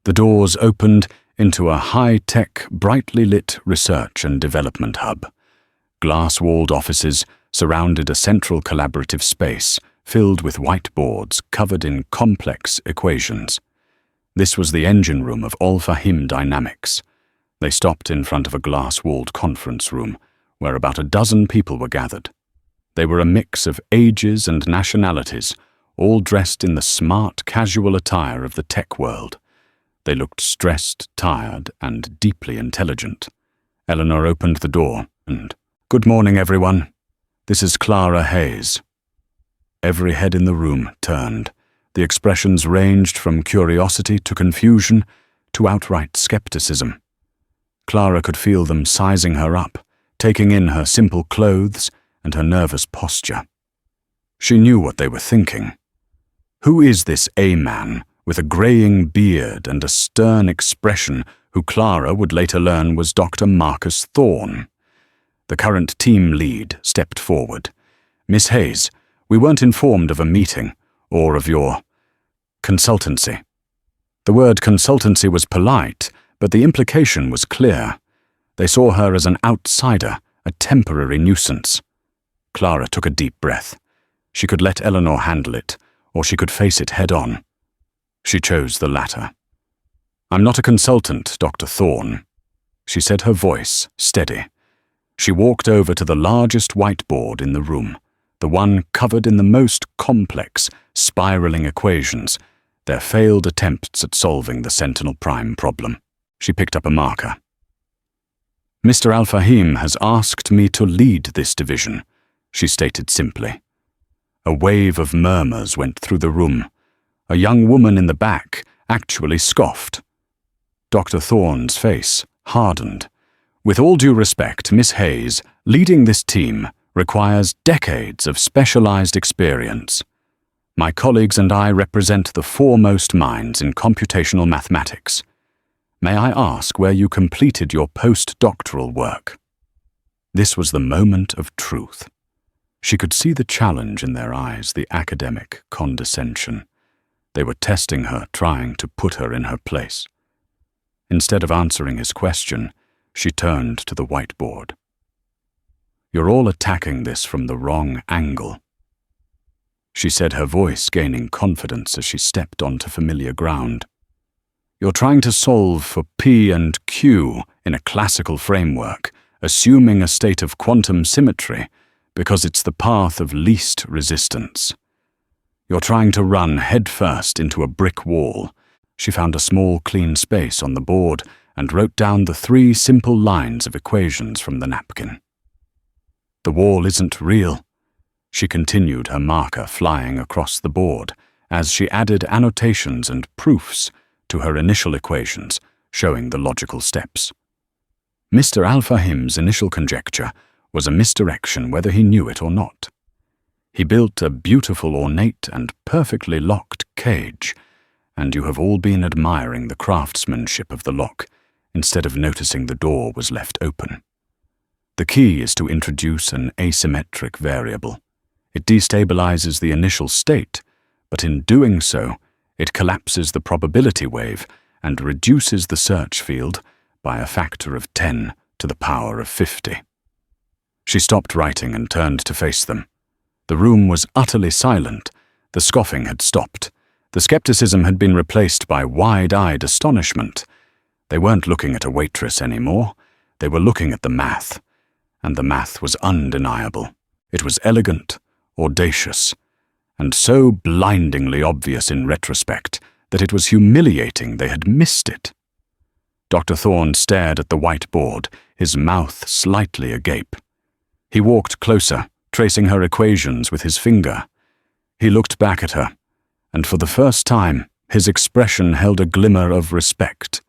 The doors opened into a high-tech, brightly lit research and development hub. Glass-walled offices surrounded a central collaborative space filled with whiteboards covered in complex equations. This was the engine room of Al-Fahim Dynamics. They stopped in front of a glass-walled conference room where about a dozen people were gathered. They were a mix of ages and nationalities, all dressed in the smart, casual attire of the tech world. They looked stressed, tired, and deeply intelligent. Eleanor opened the door and, "Good morning, everyone. This is Clara Hayes." Every head in the room turned. The expressions ranged from curiosity to confusion to outright skepticism. Clara could feel them sizing her up, taking in her simple clothes and her nervous posture. She knew what they were thinking. Who is this A-man with a greying beard and a stern expression who Clara would later learn was Dr. Marcus Thorne? The current team lead stepped forward. "Miss Hayes, we weren't informed of a meeting or of your consultancy." The word consultancy was polite, but the implication was clear. They saw her as an outsider, a temporary nuisance. Clara took a deep breath. She could let Eleanor handle it, or she could face it head-on. She chose the latter. "I'm not a consultant, Dr. Thorne," she said, her voice steady. She walked over to the largest whiteboard in the room, the one covered in the most complex, spiraling equations, their failed attempts at solving the Sentinel Prime problem. She picked up a marker. "Mr. Al-Fahim has asked me to lead this division," she stated simply. A wave of murmurs went through the room. A young woman in the back actually scoffed. Dr. Thorne's face hardened. "With all due respect, Miss Hayes, leading this team requires decades of specialized experience. My colleagues and I represent the foremost minds in computational mathematics. May I ask where you completed your postdoctoral work?" This was the moment of truth. She could see the challenge in their eyes, the academic condescension. They were testing her, trying to put her in her place. Instead of answering his question, she turned to the whiteboard. "You're all attacking this from the wrong angle," she said, her voice gaining confidence as she stepped onto familiar ground. "You're trying to solve for P and Q in a classical framework, assuming a state of quantum symmetry, because it's the path of least resistance. You're trying to run headfirst into a brick wall." She found a small, clean space on the board and wrote down the 3 simple lines of equations from the napkin. "The wall isn't real," she continued, her marker flying across the board as she added annotations and proofs to her initial equations, showing the logical steps. Mr. Al-Fahim's initial conjecture was a misdirection whether he knew it or not. He built a beautiful, ornate, and perfectly locked cage, and you have all been admiring the craftsmanship of the lock, instead of noticing the door was left open. The key is to introduce an asymmetric variable. It destabilizes the initial state, but in doing so, it collapses the probability wave and reduces the search field by a factor of 10 to the power of 50. She stopped writing and turned to face them. The room was utterly silent. The scoffing had stopped. The skepticism had been replaced by wide-eyed astonishment. They weren't looking at a waitress anymore. They were looking at the math. And the math was undeniable. It was elegant, audacious, and so blindingly obvious in retrospect that it was humiliating they had missed it. Dr. Thorne stared at the whiteboard, his mouth slightly agape. He walked closer, tracing her equations with his finger. He looked back at her, and for the first time, his expression held a glimmer of respect.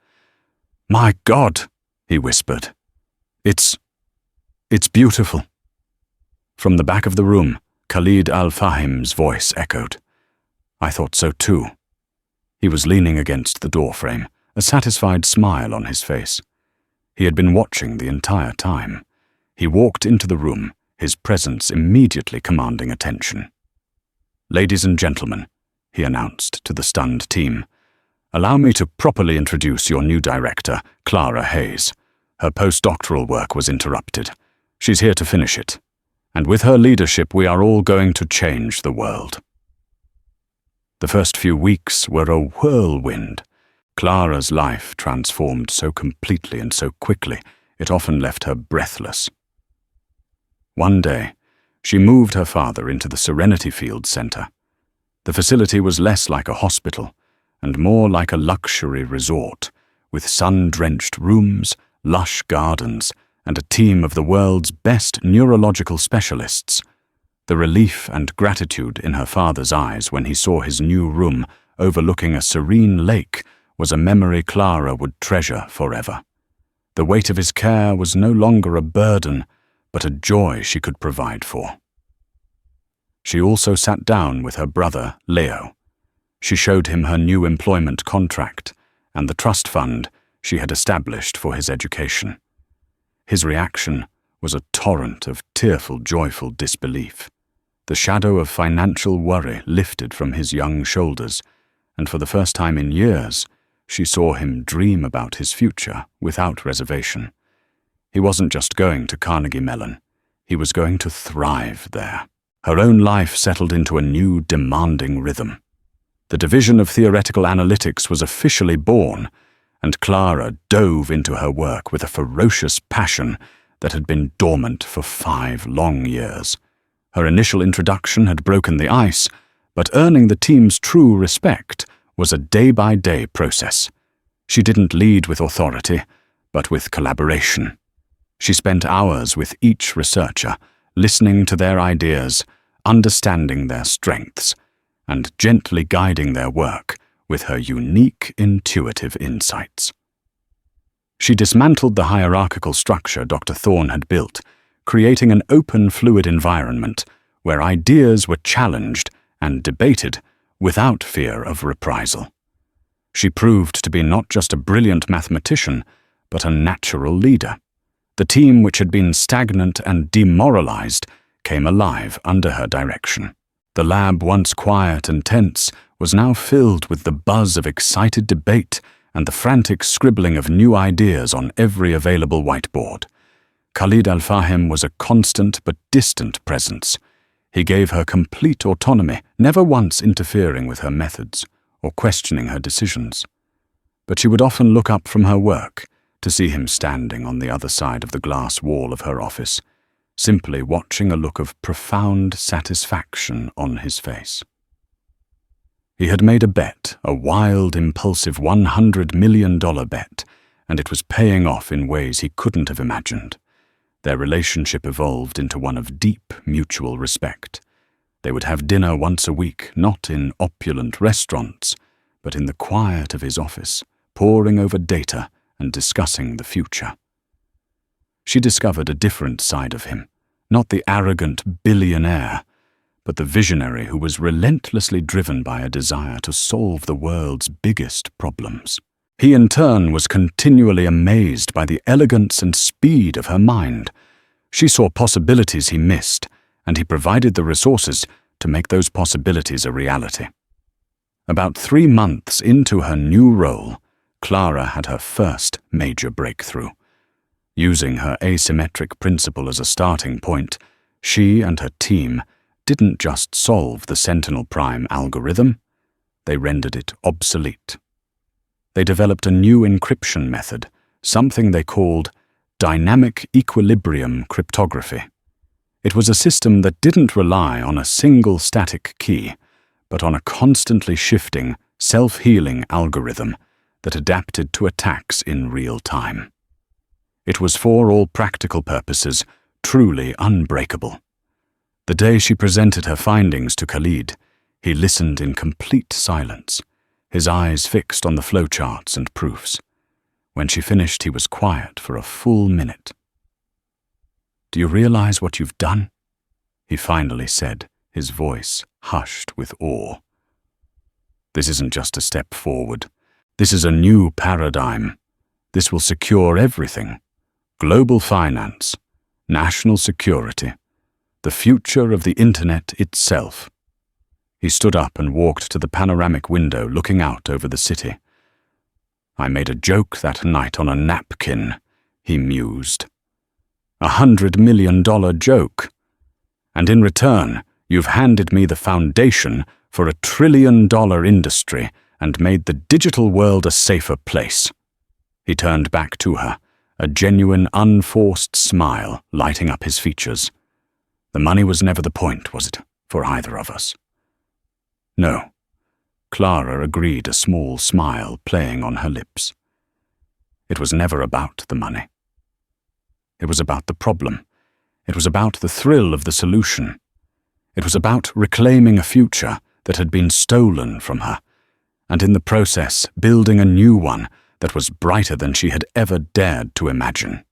"My God," he whispered. It's beautiful." From the back of the room, Khalid al-Fahim's voice echoed. "I thought so too." He was leaning against the doorframe, a satisfied smile on his face. He had been watching the entire time. He walked into the room, his presence immediately commanding attention. "Ladies and gentlemen," he announced to the stunned team, "allow me to properly introduce your new director, Clara Hayes. Her postdoctoral work was interrupted. She's here to finish it. And with her leadership, we are all going to change the world." The first few weeks were a whirlwind. Clara's life transformed so completely and so quickly, it often left her breathless. One day, she moved her father into the Serenity Field Center. The facility was less like a hospital and more like a luxury resort, with sun-drenched rooms, lush gardens, and a team of the world's best neurological specialists. The relief and gratitude in her father's eyes when he saw his new room overlooking a serene lake was a memory Clara would treasure forever. The weight of his care was no longer a burden, but a joy she could provide for. She also sat down with her brother, Leo. She showed him her new employment contract and the trust fund she had established for his education. His reaction was a torrent of tearful, joyful disbelief. The shadow of financial worry lifted from his young shoulders, and for the first time in years, she saw him dream about his future without reservation. He wasn't just going to Carnegie Mellon. He was going to thrive there. Her own life settled into a new, demanding rhythm. The division of theoretical analytics was officially born, and Clara dove into her work with a ferocious passion that had been dormant for 5 long years. Her initial introduction had broken the ice, but earning the team's true respect was a day-by-day process. She didn't lead with authority, but with collaboration. She spent hours with each researcher, listening to their ideas, understanding their strengths, and gently guiding their work with her unique, intuitive insights. She dismantled the hierarchical structure Dr. Thorne had built, creating an open, fluid environment where ideas were challenged and debated without fear of reprisal. She proved to be not just a brilliant mathematician, but a natural leader. The team, which had been stagnant and demoralized, came alive under her direction. The lab, once quiet and tense, was now filled with the buzz of excited debate and the frantic scribbling of new ideas on every available whiteboard. Khalid al-Fahim was a constant but distant presence. He gave her complete autonomy, never once interfering with her methods or questioning her decisions. But she would often look up from her work to see him standing on the other side of the glass wall of her office, simply watching, a look of profound satisfaction on his face. He had made a bet, a wild, impulsive $100 million bet, and it was paying off in ways he couldn't have imagined. Their relationship evolved into one of deep mutual respect. They would have dinner once a week, not in opulent restaurants, but in the quiet of his office, poring over data and discussing the future. She discovered a different side of him, not the arrogant billionaire, but the visionary who was relentlessly driven by a desire to solve the world's biggest problems. He, in turn, was continually amazed by the elegance and speed of her mind. She saw possibilities he missed, and he provided the resources to make those possibilities a reality. About 3 months into her new role, Clara had her first major breakthrough. Using her asymmetric principle as a starting point, she and her team didn't just solve the Sentinel Prime algorithm, they rendered it obsolete. They developed a new encryption method, something they called dynamic equilibrium cryptography. It was a system that didn't rely on a single static key, but on a constantly shifting, self-healing algorithm that adapted to attacks in real time. It was, for all practical purposes, truly unbreakable. The day she presented her findings to Khalid, he listened in complete silence, his eyes fixed on the flowcharts and proofs. When she finished, he was quiet for a full minute. "Do you realize what you've done?" he finally said, his voice hushed with awe. "This isn't just a step forward. This is a new paradigm. This will secure everything. Global finance, national security, the future of the Internet itself." He stood up and walked to the panoramic window looking out over the city. "I made a joke that night on a napkin," he mused. $100 million joke. And in return, you've handed me the foundation for $1 trillion industry and made the digital world a safer place. He turned back to her, a genuine, unforced smile lighting up his features. The money was never the point, was it, for either of us? No. Clara agreed, a small smile playing on her lips. It was never about the money. It was about the problem. It was about the thrill of the solution. It was about reclaiming a future that had been stolen from her, and in the process building a new one that was brighter than she had ever dared to imagine.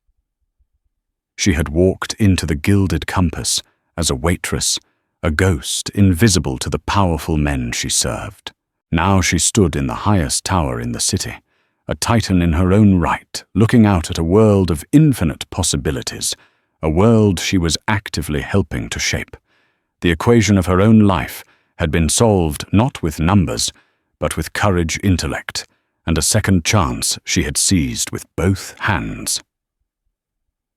She had walked into the gilded compass as a waitress, a ghost invisible to the powerful men she served. Now she stood in the highest tower in the city, a titan in her own right, looking out at a world of infinite possibilities, a world she was actively helping to shape. The equation of her own life had been solved not with numbers, but with courage, intellect, and a second chance she had seized with both hands.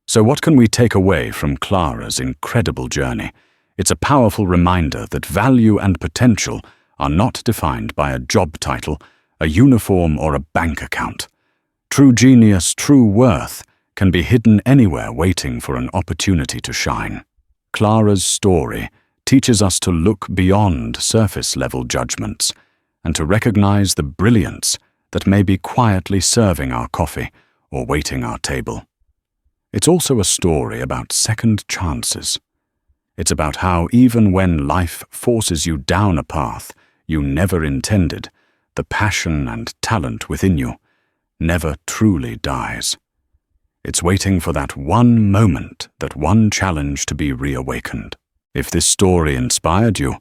So what can we take away from Clara's incredible journey? It's a powerful reminder that value and potential are not defined by a job title, a uniform, or a bank account. True genius, true worth, can be hidden anywhere waiting for an opportunity to shine. Clara's story teaches us to look beyond surface-level judgments and to recognize the brilliance that may be quietly serving our coffee or waiting our table. It's also a story about second chances. It's about how even when life forces you down a path you never intended, the passion and talent within you never truly dies. It's waiting for that one moment, that one challenge to be reawakened. If this story inspired you,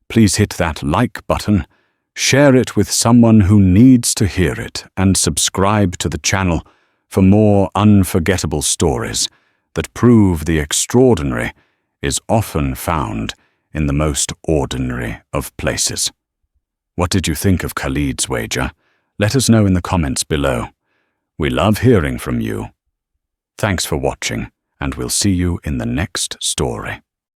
please hit that like button, share it with someone who needs to hear it, and subscribe to the channel for more unforgettable stories that prove the extraordinary is often found in the most ordinary of places. What did you think of Khalid's wager? Let us know in the comments below. We love hearing from you. Thanks for watching, and we'll see you in the next story.